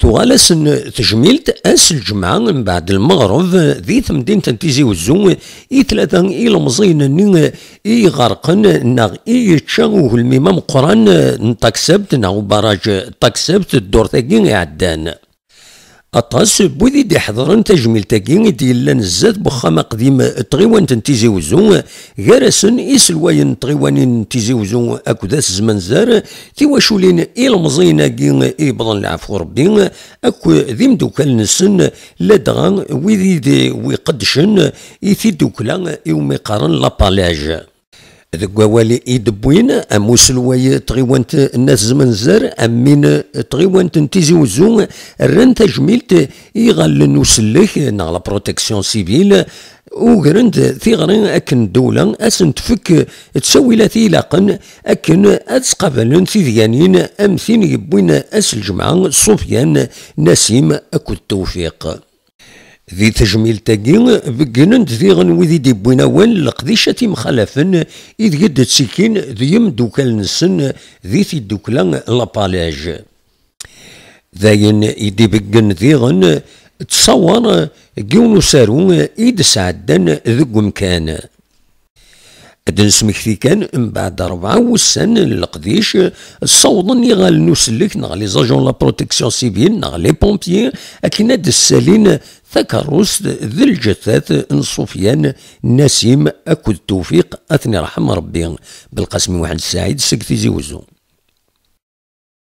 تغالسن تجميلت أس الجمعة من بعد المغرب ذي مدينة تيزي وزو ثلاثة المزين غرقن ناغ تشاوه الميمام قران نتاكسبت ناغ براج تاكسبت الدور تاكين عدان أطاس بوذي دي حضرن تجميل تاكين ديال نزات بخام قديم تغيوان تنتيزي وزو غارسن إسلواين تغيوانين تيزي وزو أكو ذاس زمن زار تيواشولين المزينة كين إبضان العفو ربي أكو ذي مدوكال نسن لدغان وذي دي ويقدشن إثي دوكلا يومي قارن لابالاج ذك والي يدبوين اموسلواي تغيوانت الناس زمن زار امين تغيوانت نتيزي وزو ران تجميلت يغال نوسلك نا لا بروتيكسيون سيفيل وغرند ثيغرين اكن الدولة اسن تفك تسوي لا ثيلاقن اكن اتسقابلن ثيذيانين امثين يبوين اس الجمعة صوفيان نسيم اكو التوفيق ذي تجميل تاكين بقنند ذيغن وذي دي بويناوان لقديشة مخالفن إذ قد تسيكين ذي دوكال نسن ذي في دوكلا لابالاج ذاين يدي بقن ذيغن تصور كيونو سارو إيد سعدان ذو مكان أدن سمكتي كان من بعد 4 وسن القديش صوضن يغال نوسلك نغ لي زاجون لا بروتيكسيون سيفيل نغ لي بومبيي أكن هاد السالين ثكروس ذي الجثات نصوفيان نسيم أكو التوفيق أثني رحم ربي بالقسم واحد السعيد سكتي زي وزو.